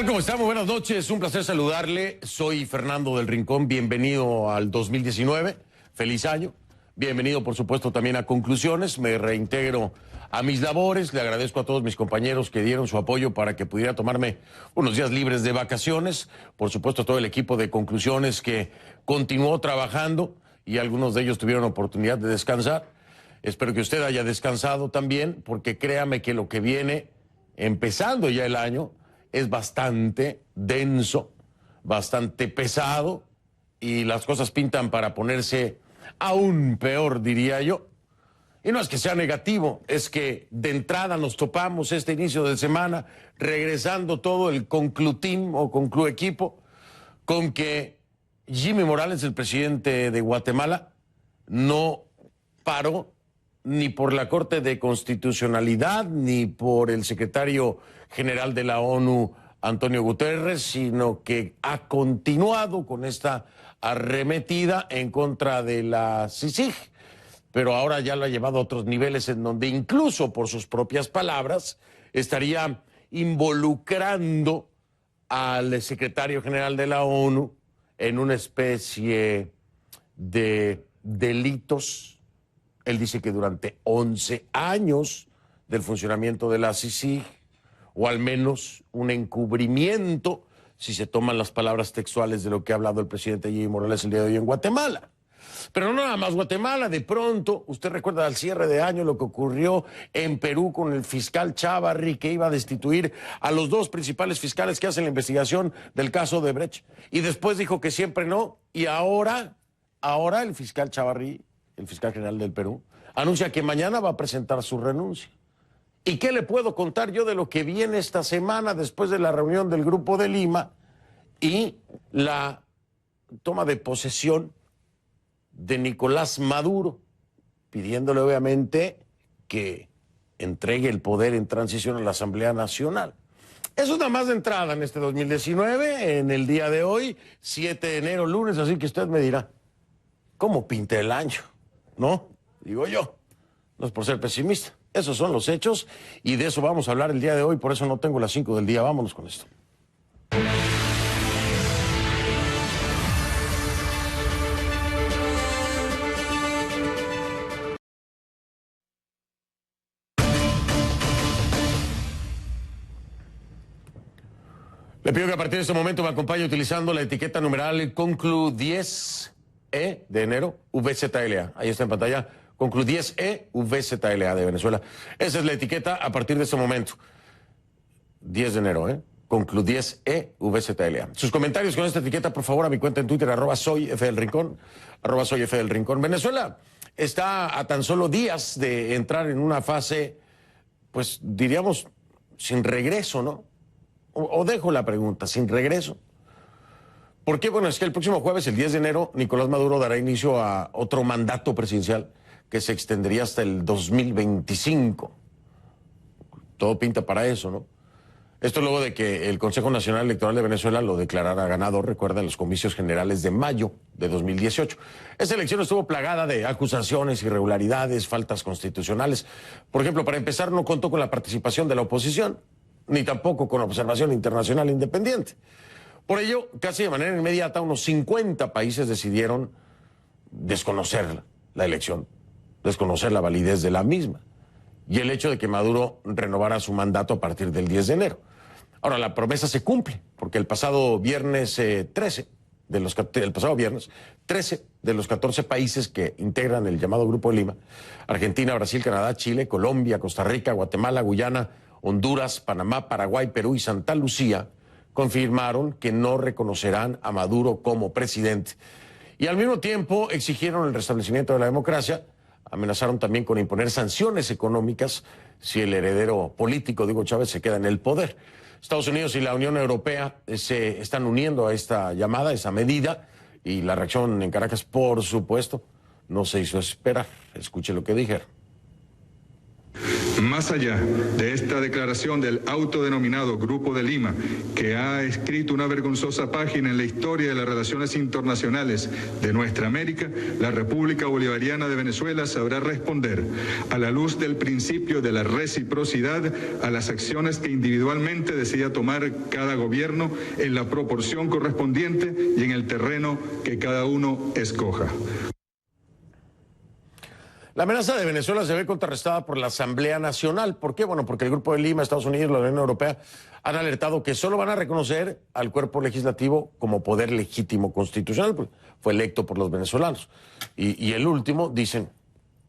tal? ¿Cómo estamos? Buenas noches, un placer saludarle. Soy Fernando del Rincón, bienvenido al 2019, feliz año. Bienvenido, por supuesto, también a Conclusiones. Me reintegro a mis labores. Le agradezco a todos mis compañeros que dieron su apoyo para que pudiera tomarme unos días libres de vacaciones. Por supuesto, a todo el equipo de Conclusiones que continuó trabajando y algunos de ellos tuvieron oportunidad de descansar. Espero que usted haya descansado también, porque créame que lo que viene, empezando ya el año, es bastante denso, bastante pesado, y las cosas pintan para ponerse aún peor, diría yo. Y no es que sea negativo, es que de entrada nos topamos este inicio de semana, regresando todo el concluteam o concluequipo, con que Jimmy Morales, el presidente de Guatemala, no paró ni por la Corte de Constitucionalidad, ni por el secretario general de la ONU, Antonio Guterres, sino que ha continuado con esta arremetida en contra de la CICIG, pero ahora ya lo ha llevado a otros niveles en donde incluso por sus propias palabras estaría involucrando al secretario general de la ONU en una especie de delitos. Él dice que durante 11 años del funcionamiento de la CICIG, o al menos un encubrimiento, si se toman las palabras textuales de lo que ha hablado el presidente Jimmy Morales el día de hoy en Guatemala. Pero no nada más Guatemala, de pronto, usted recuerda al cierre de año lo que ocurrió en Perú con el fiscal Chávarri, que iba a destituir a los dos principales fiscales que hacen la investigación del caso de Brecht, y después dijo que siempre no, y ahora el fiscal Chávarri, el fiscal general del Perú, anuncia que mañana va a presentar su renuncia. ¿Y qué le puedo contar yo de lo que viene esta semana después de la reunión del Grupo de Lima y la toma de posesión de Nicolás Maduro, pidiéndole obviamente que entregue el poder en transición a la Asamblea Nacional? Eso es nada más de entrada en este 2019, en el día de hoy, 7 de enero, lunes, así que usted me dirá, ¿cómo pinta el año? ¿No? Digo yo, no es por ser pesimista. Esos son los hechos y de eso vamos a hablar el día de hoy, por eso no tengo las 5 del día. Vámonos con esto. Le pido que a partir de este momento me acompañe utilizando la etiqueta numeral Conclu10E de enero, VZLA. Ahí está en pantalla. Conclu10E, VZLA de Venezuela. Esa es la etiqueta a partir de este momento. 10 de enero, Conclu10E, VZLA. Sus comentarios con esta etiqueta, por favor, a mi cuenta en Twitter, @soyfdelrincón, @soyfdelrincón. Venezuela está a tan solo días de entrar en una fase, pues diríamos, sin regreso, ¿no? O dejo la pregunta, ¿sin regreso? ¿Por qué? Bueno, es que el próximo jueves, el 10 de enero, Nicolás Maduro dará inicio a otro mandato presidencial que se extendería hasta el 2025. Todo pinta para eso, ¿no? Esto luego de que el Consejo Nacional Electoral de Venezuela lo declarara ganador, recuerda, en los comicios generales de mayo de 2018. Esa elección estuvo plagada de acusaciones, irregularidades, faltas constitucionales. Por ejemplo, para empezar, no contó con la participación de la oposición, ni tampoco con observación internacional independiente. Por ello, casi de manera inmediata, unos 50 países decidieron desconocer la elección, desconocer la validez de la misma y el hecho de que Maduro renovara su mandato a partir del 10 de enero. Ahora, la promesa se cumple, porque el pasado viernes 13 de los 14 países que integran el llamado Grupo de Lima, Argentina, Brasil, Canadá, Chile, Colombia, Costa Rica, Guatemala, Guyana, Honduras, Panamá, Paraguay, Perú y Santa Lucía, confirmaron que no reconocerán a Maduro como presidente. Y al mismo tiempo exigieron el restablecimiento de la democracia, amenazaron también con imponer sanciones económicas si el heredero político de Hugo Chávez se queda en el poder. Estados Unidos y la Unión Europea se están uniendo a esta llamada, a esa medida, y la reacción en Caracas, por supuesto, no se hizo esperar. Escuche lo que dijeron. Más allá de esta declaración del autodenominado Grupo de Lima, que ha escrito una vergonzosa página en la historia de las relaciones internacionales de nuestra América, la República Bolivariana de Venezuela sabrá responder a la luz del principio de la reciprocidad a las acciones que individualmente decida tomar cada gobierno en la proporción correspondiente y en el terreno que cada uno escoja. La amenaza de Venezuela se ve contrarrestada por la Asamblea Nacional. ¿Por qué? Bueno, porque el Grupo de Lima, Estados Unidos, la Unión Europea han alertado que solo van a reconocer al cuerpo legislativo como poder legítimo constitucional, pues fue electo por los venezolanos. Y el último, dicen,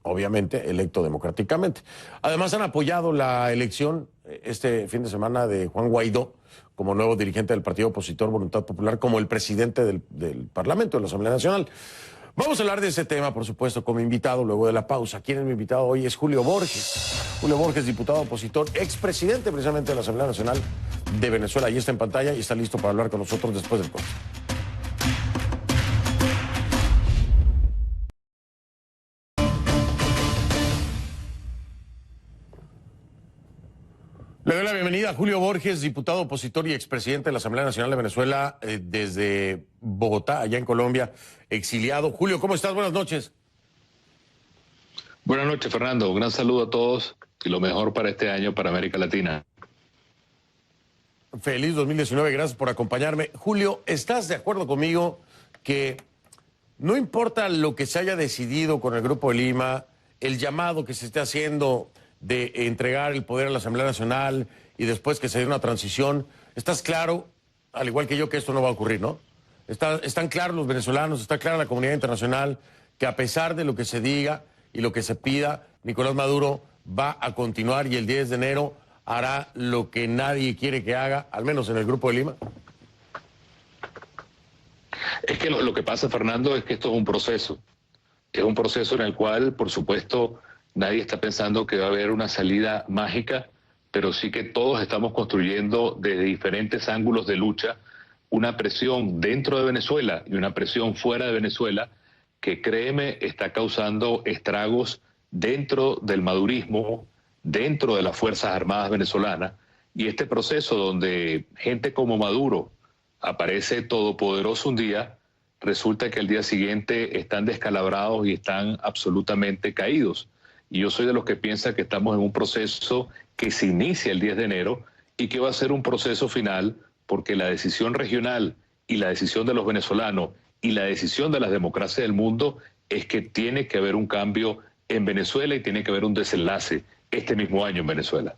obviamente, electo democráticamente. Además, han apoyado la elección este fin de semana de Juan Guaidó como nuevo dirigente del partido opositor Voluntad Popular, como el presidente del Parlamento, de la Asamblea Nacional. Vamos a hablar de ese tema, por supuesto, como invitado luego de la pausa. ¿Quién es mi invitado hoy? Es Julio Borges. Julio Borges, diputado opositor, expresidente precisamente de la Asamblea Nacional de Venezuela. Ahí está en pantalla y está listo para hablar con nosotros después del corte. Le doy la bienvenida a Julio Borges, diputado opositor y expresidente de la Asamblea Nacional de Venezuela desde Bogotá, allá en Colombia, exiliado. Julio, ¿cómo estás? Buenas noches. Buenas noches, Fernando. Un gran saludo a todos y lo mejor para este año para América Latina. Feliz 2019, gracias por acompañarme. Julio, ¿estás de acuerdo conmigo que no importa lo que se haya decidido con el Grupo de Lima, el llamado que se esté haciendo de entregar el poder a la Asamblea Nacional y después que se dé una transición, estás claro, al igual que yo, que esto no va a ocurrir, ¿no? Están claros los venezolanos, está clara la comunidad internacional que a pesar de lo que se diga y lo que se pida, Nicolás Maduro va a continuar y el 10 de enero hará lo que nadie quiere que haga, al menos en el Grupo de Lima. Es que lo que pasa, Fernando, es que esto es un proceso en el cual, por supuesto, nadie está pensando que va a haber una salida mágica, pero sí que todos estamos construyendo desde diferentes ángulos de lucha una presión dentro de Venezuela y una presión fuera de Venezuela que, créeme, está causando estragos dentro del madurismo, dentro de las Fuerzas Armadas venezolanas, y este proceso donde gente como Maduro aparece todopoderoso un día, resulta que al día siguiente están descalabrados y están absolutamente caídos. Y yo soy de los que piensa que estamos en un proceso que se inicia el 10 de enero y que va a ser un proceso final porque la decisión regional y la decisión de los venezolanos y la decisión de las democracias del mundo es que tiene que haber un cambio en Venezuela y tiene que haber un desenlace este mismo año en Venezuela.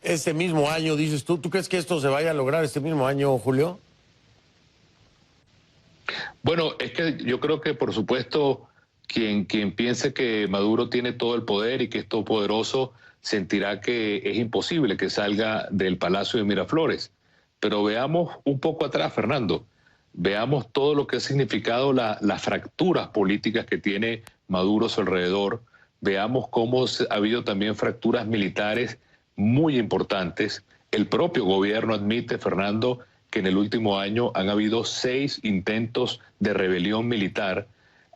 Este mismo año, dices tú, ¿tú crees que esto se vaya a lograr este mismo año, Julio? Bueno, es que yo creo que, por supuesto, quien piense que Maduro tiene todo el poder y que es todopoderoso sentirá que es imposible que salga del Palacio de Miraflores. Pero veamos un poco atrás, Fernando. Veamos todo lo que ha significado las fracturas políticas que tiene Maduro a su alrededor. Veamos cómo ha habido también fracturas militares muy importantes. El propio gobierno admite, Fernando, que en el último año han habido 6 intentos de rebelión militar.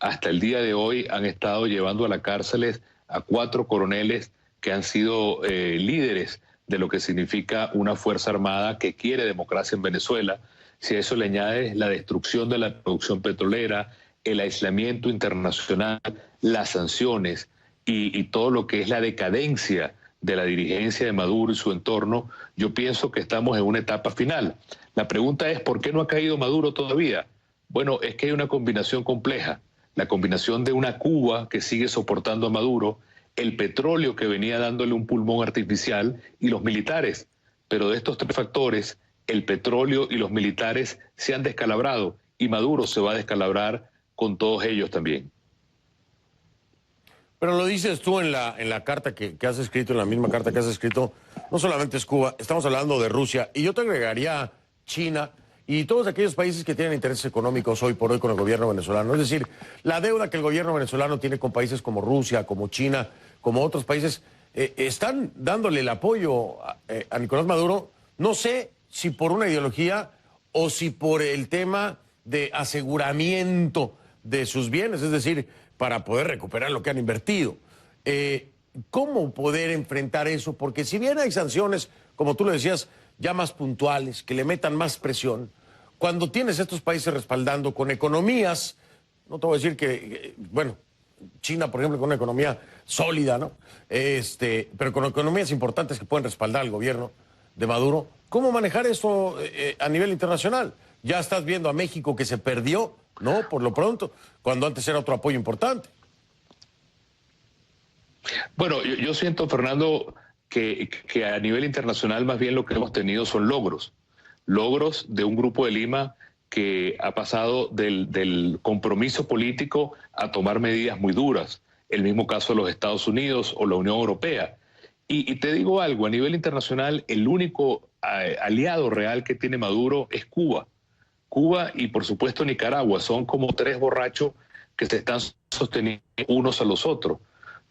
Hasta el día de hoy han estado llevando a las cárceles a 4 coroneles que han sido líderes de lo que significa una fuerza armada que quiere democracia en Venezuela. Si a eso le añades la destrucción de la producción petrolera, el aislamiento internacional, las sanciones y todo lo que es la decadencia de la dirigencia de Maduro y su entorno, yo pienso que estamos en una etapa final. La pregunta es, ¿por qué no ha caído Maduro todavía? Bueno, es que hay una combinación compleja. La combinación de una Cuba que sigue soportando a Maduro, el petróleo que venía dándole un pulmón artificial y los militares. Pero de estos 3 factores, el petróleo y los militares se han descalabrado y Maduro se va a descalabrar con todos ellos también. Pero lo dices tú en la carta que has escrito, en la misma carta que has escrito, no solamente es Cuba, estamos hablando de Rusia, y yo te agregaría China y todos aquellos países que tienen intereses económicos hoy por hoy con el gobierno venezolano. Es decir, la deuda que el gobierno venezolano tiene con países como Rusia, como China, como otros países, están dándole el apoyo a Nicolás Maduro, no sé si por una ideología o si por el tema de aseguramiento de sus bienes, es decir, para poder recuperar lo que han invertido. ¿cómo poder enfrentar eso? Porque si bien hay sanciones, como tú lo decías, ya más puntuales, que le metan más presión, cuando tienes estos países respaldando con economías, no te voy a decir bueno, China, por ejemplo, con una economía sólida, ¿no? Pero con economías importantes que pueden respaldar al gobierno de Maduro, ¿cómo manejar eso a nivel internacional? Ya estás viendo a México que se perdió, ¿no? Por lo pronto, cuando antes era otro apoyo importante. Bueno, yo siento, Fernando, que a nivel internacional más bien lo que hemos tenido son logros de un grupo de Lima que ha pasado del compromiso político a tomar medidas muy duras. El mismo caso de los Estados Unidos o la Unión Europea. Y te digo algo, a nivel internacional el único aliado real que tiene Maduro es Cuba. Cuba y por supuesto Nicaragua son como tres borrachos que se están sosteniendo unos a los otros.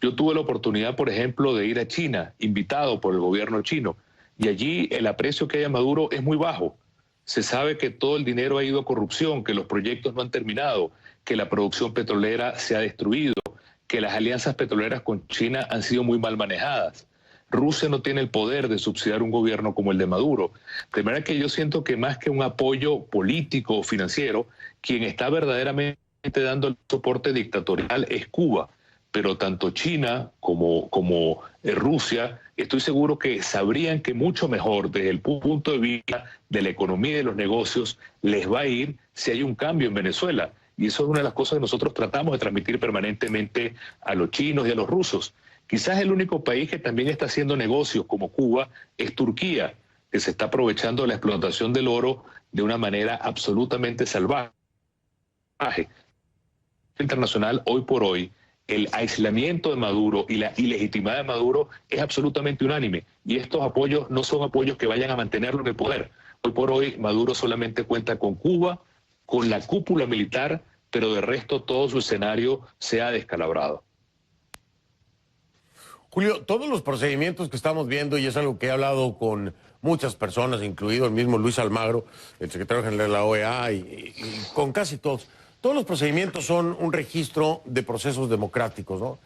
Yo tuve la oportunidad, por ejemplo, de ir a China, invitado por el gobierno chino, y allí el aprecio que hay a Maduro es muy bajo. Se sabe que todo el dinero ha ido a corrupción, que los proyectos no han terminado, que la producción petrolera se ha destruido, que las alianzas petroleras con China han sido muy mal manejadas. Rusia no tiene el poder de subsidiar un gobierno como el de Maduro. De manera que yo siento que más que un apoyo político o financiero, quien está verdaderamente dando el soporte dictatorial es Cuba. Pero tanto China como Rusia, estoy seguro que sabrían que mucho mejor desde el punto de vista de la economía y de los negocios les va a ir si hay un cambio en Venezuela. Y eso es una de las cosas que nosotros tratamos de transmitir permanentemente a los chinos y a los rusos. Quizás el único país que también está haciendo negocios como Cuba es Turquía, que se está aprovechando de la explotación del oro de una manera absolutamente salvaje. Internacional, hoy por hoy, el aislamiento de Maduro y la ilegitimidad de Maduro es absolutamente unánime. Y estos apoyos no son apoyos que vayan a mantenerlo en el poder. Hoy por hoy, Maduro solamente cuenta con Cuba, con la cúpula militar, pero de resto todo su escenario se ha descalabrado. Julio, todos los procedimientos que estamos viendo, y es algo que he hablado con muchas personas, incluido el mismo Luis Almagro, el secretario general de la OEA, y con casi todos los procedimientos son un registro de procesos democráticos, ¿no?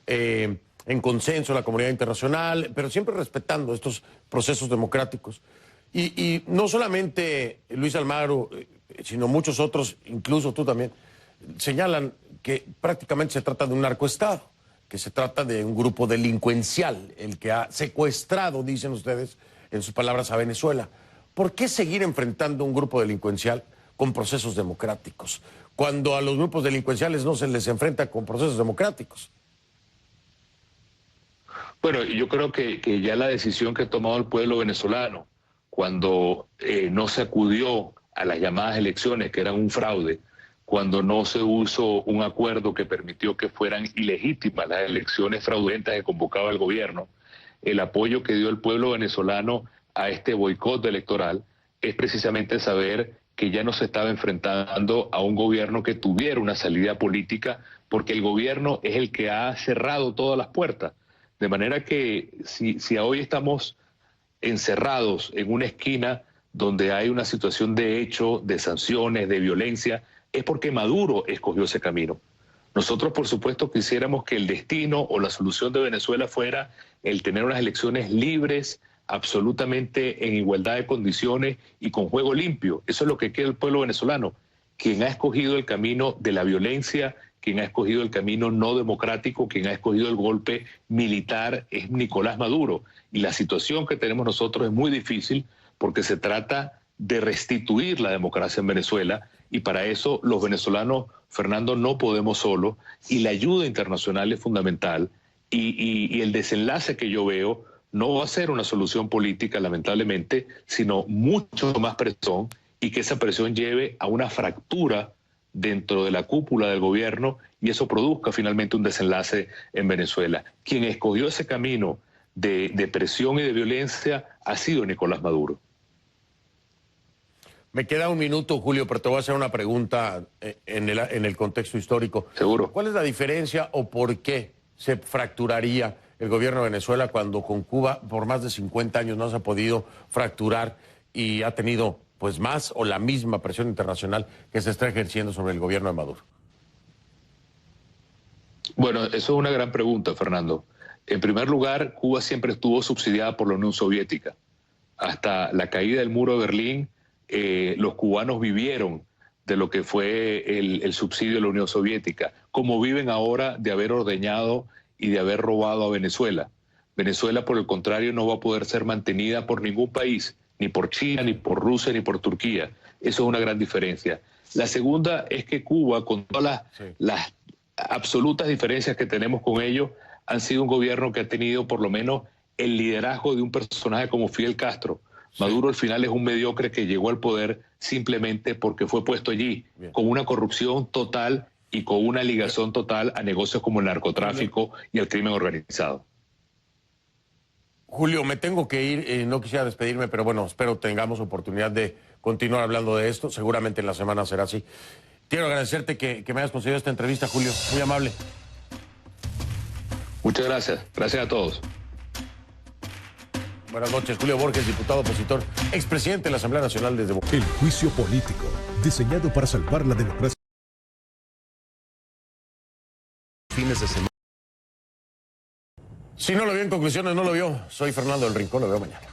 En consenso la comunidad internacional, pero siempre respetando estos procesos democráticos. Y no solamente Luis Almagro, sino muchos otros, incluso tú también, señalan que prácticamente se trata de un narcoestado, que se trata de un grupo delincuencial, el que ha secuestrado, dicen ustedes, en sus palabras, a Venezuela. ¿Por qué seguir enfrentando un grupo delincuencial con procesos democráticos, cuando a los grupos delincuenciales no se les enfrenta con procesos democráticos? Bueno, yo creo que ya la decisión que ha tomado el pueblo venezolano, cuando no se acudió a las llamadas elecciones, que eran un fraude, cuando no se usó un acuerdo que permitió que fueran ilegítimas las elecciones fraudulentas que convocaba el gobierno, el apoyo que dio el pueblo venezolano a este boicot electoral es precisamente saber que ya no se estaba enfrentando a un gobierno que tuviera una salida política, porque el gobierno es el que ha cerrado todas las puertas. De manera que si hoy estamos encerrados en una esquina donde hay una situación de hecho, de sanciones, de violencia, es porque Maduro escogió ese camino. Nosotros, por supuesto, quisiéramos que el destino o la solución de Venezuela fuera el tener unas elecciones libres, absolutamente en igualdad de condiciones y con juego limpio. Eso es lo que quiere el pueblo venezolano. Quien ha escogido el camino de la violencia, quien ha escogido el camino no democrático, quien ha escogido el golpe militar es Nicolás Maduro. Y la situación que tenemos nosotros es muy difícil porque se trata de restituir la democracia en Venezuela, y para eso los venezolanos, Fernando, no podemos solo, y la ayuda internacional es fundamental, y el desenlace que yo veo no va a ser una solución política, lamentablemente, sino mucho más presión, y que esa presión lleve a una fractura dentro de la cúpula del gobierno, y eso produzca finalmente un desenlace en Venezuela. Quien escogió ese camino de presión y de violencia ha sido Nicolás Maduro. Me queda un minuto, Julio, pero te voy a hacer una pregunta en el contexto histórico. Seguro. ¿Cuál es la diferencia o por qué se fracturaría el gobierno de Venezuela cuando con Cuba por más de 50 años no se ha podido fracturar y ha tenido pues más o la misma presión internacional que se está ejerciendo sobre el gobierno de Maduro? Bueno, eso es una gran pregunta, Fernando. En primer lugar, Cuba siempre estuvo subsidiada por la Unión Soviética. Hasta la caída del muro de Berlín, los cubanos vivieron de lo que fue el subsidio de la Unión Soviética, como viven ahora de haber ordeñado y de haber robado a Venezuela. Venezuela, por el contrario, no va a poder ser mantenida por ningún país, ni por China, ni por Rusia, ni por Turquía. Eso es una gran diferencia. La segunda es que Cuba, con todas las absolutas diferencias que tenemos con ellos, han sido un gobierno que ha tenido por lo menos el liderazgo de un personaje como Fidel Castro. Maduro al final es un mediocre que llegó al poder simplemente porque fue puesto allí, con una corrupción total y con una ligación total a negocios como el narcotráfico y el crimen organizado. Julio, me tengo que ir, no quisiera despedirme, pero bueno, espero tengamos oportunidad de continuar hablando de esto. Seguramente en la semana será así. Quiero agradecerte que me hayas concedido esta entrevista, Julio. Muy amable. Muchas gracias. Gracias a todos. Buenas noches, Julio Borges, diputado opositor, expresidente de la Asamblea Nacional desde Bogotá. El juicio político, diseñado para salvar la democracia. Fines de semana. Si no lo vio en conclusiones, no lo vio. Soy Fernando del Rincón, lo veo mañana.